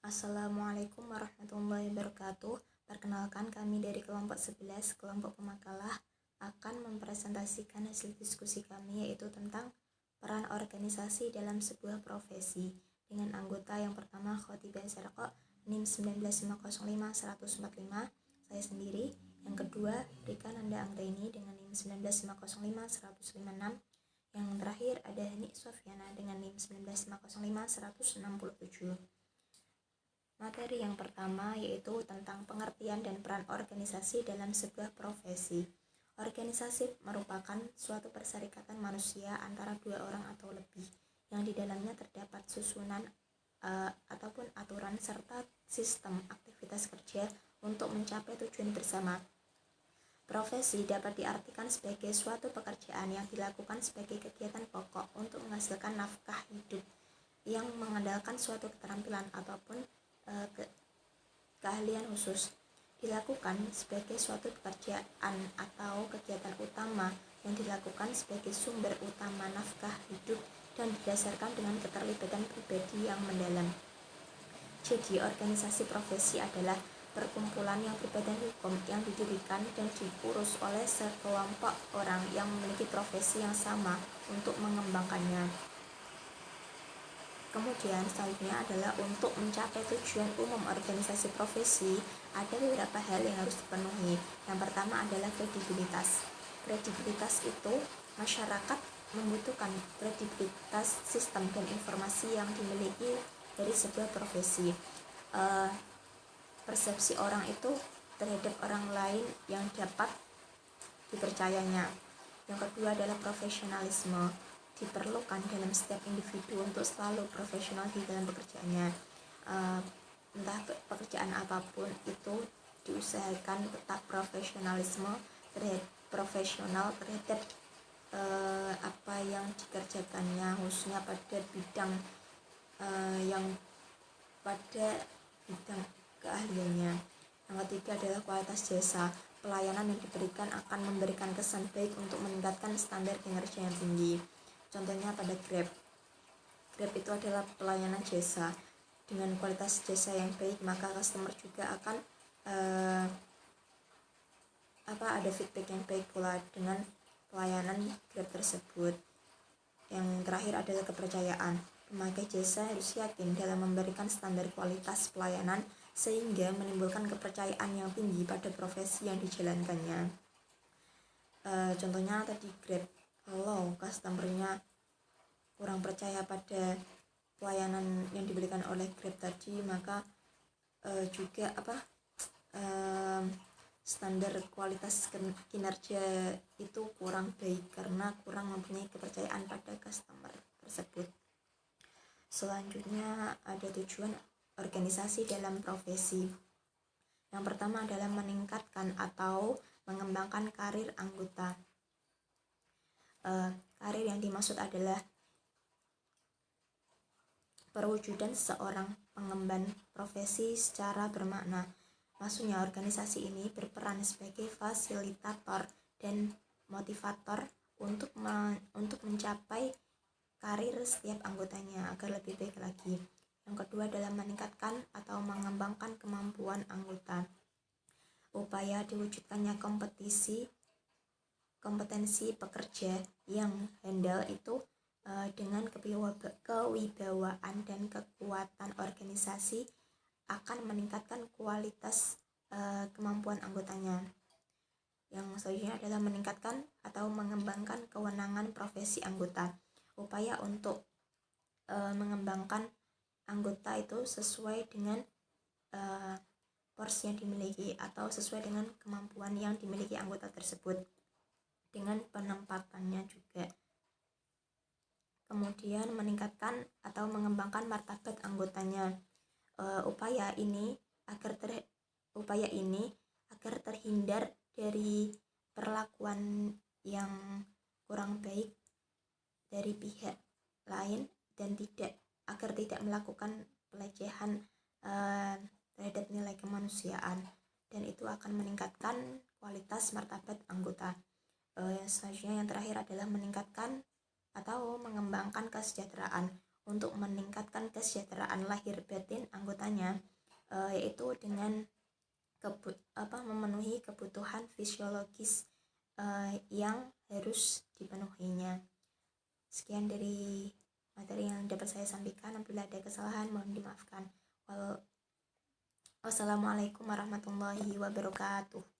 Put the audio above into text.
Assalamualaikum warahmatullahi wabarakatuh. Perkenalkan, kami dari kelompok 11, kelompok pemakalah, akan mempresentasikan hasil diskusi kami, yaitu tentang peran organisasi dalam sebuah profesi, dengan anggota yang pertama Khotibah Zarqa, NIM 19505-145, saya sendiri. Yang kedua Rika Nanda Anggraini dengan NIM 19505-156. Yang terakhir ada Hani Sofiana dengan NIM 19505-167. Materi yang pertama yaitu tentang pengertian dan peran organisasi dalam sebuah profesi. Organisasi merupakan suatu perserikatan manusia antara dua orang atau lebih, yang di dalamnya terdapat susunan ataupun aturan serta sistem aktivitas kerja untuk mencapai tujuan bersama. Profesi dapat diartikan sebagai suatu pekerjaan yang dilakukan sebagai kegiatan pokok untuk menghasilkan nafkah hidup yang mengandalkan suatu keterampilan ataupun keahlian khusus, dilakukan sebagai suatu pekerjaan atau kegiatan utama yang dilakukan sebagai sumber utama nafkah hidup dan didasarkan dengan keterlibatan pribadi yang mendalam. Jadi, organisasi profesi adalah perkumpulan yang berbadan hukum yang didirikan dan diurus oleh sekelompok orang yang memiliki profesi yang sama untuk mengembangkannya. Kemudian selanjutnya adalah untuk mencapai tujuan umum organisasi profesi, ada beberapa hal yang harus dipenuhi. Yang pertama adalah kredibilitas. Kredibilitas itu masyarakat membutuhkan kredibilitas sistem dan informasi yang dimiliki dari sebuah profesi. Persepsi orang itu terhadap orang lain yang dapat dipercayanya. Yang kedua adalah profesionalisme. Diperlukan dalam setiap individu untuk selalu profesional di dalam pekerjaannya. Entah pekerjaan apapun itu diusahakan tetap profesionalisme profesional terhadap apa yang dikerjakannya, khususnya pada bidang keahliannya. Yang ketiga adalah kualitas jasa. Pelayanan yang diberikan akan memberikan kesan baik untuk meningkatkan standar kinerja yang tinggi. Contohnya pada Grab. Grab itu adalah pelayanan jasa. Dengan kualitas jasa yang baik, maka customer juga akan ada feedback yang baik pula dengan pelayanan Grab tersebut. Yang terakhir adalah kepercayaan. Pemakai jasa harus yakin dalam memberikan standar kualitas pelayanan sehingga menimbulkan kepercayaan yang tinggi pada profesi yang dijalankannya. Contohnya tadi Grab, kalau customernya kurang percaya pada pelayanan yang diberikan oleh Grab tadi, maka juga standar kualitas kinerja itu kurang baik karena kurang mempunyai kepercayaan pada customer tersebut. Selanjutnya ada tujuan organisasi dalam profesi. Yang pertama adalah meningkatkan atau mengembangkan karir anggota. Karir yang dimaksud adalah perwujudan seorang pengemban profesi secara bermakna. Maksudnya organisasi ini berperan sebagai fasilitator dan motivator untuk mencapai karir setiap anggotanya agar lebih baik lagi. Yang kedua adalah meningkatkan atau mengembangkan kemampuan anggota. Upaya diwujudkannya kompetensi pekerja yang handal itu dengan kewibawaan dan kekuatan organisasi akan meningkatkan kualitas kemampuan anggotanya. Yang selanjutnya adalah meningkatkan atau mengembangkan kewenangan profesi anggota. Upaya untuk mengembangkan anggota itu sesuai dengan porsi yang dimiliki atau sesuai dengan kemampuan yang dimiliki anggota tersebut dengan penempatannya juga. Kemudian meningkatkan atau mengembangkan martabat anggotanya. Upaya ini agar terhindar dari perlakuan yang kurang baik dari pihak lain dan agar tidak melakukan pelecehan terhadap nilai kemanusiaan, dan itu akan meningkatkan kualitas martabat anggota. Yang selanjutnya yang terakhir adalah meningkatkan atau mengembangkan kesejahteraan. untuk meningkatkan kesejahteraan lahir batin anggotanya, yaitu dengan memenuhi kebutuhan fisiologis yang harus dipenuhinya. Sekian dari materi yang dapat saya sampaikan. Apabila ada kesalahan mohon dimaafkan. Wassalamualaikum warahmatullahi wabarakatuh.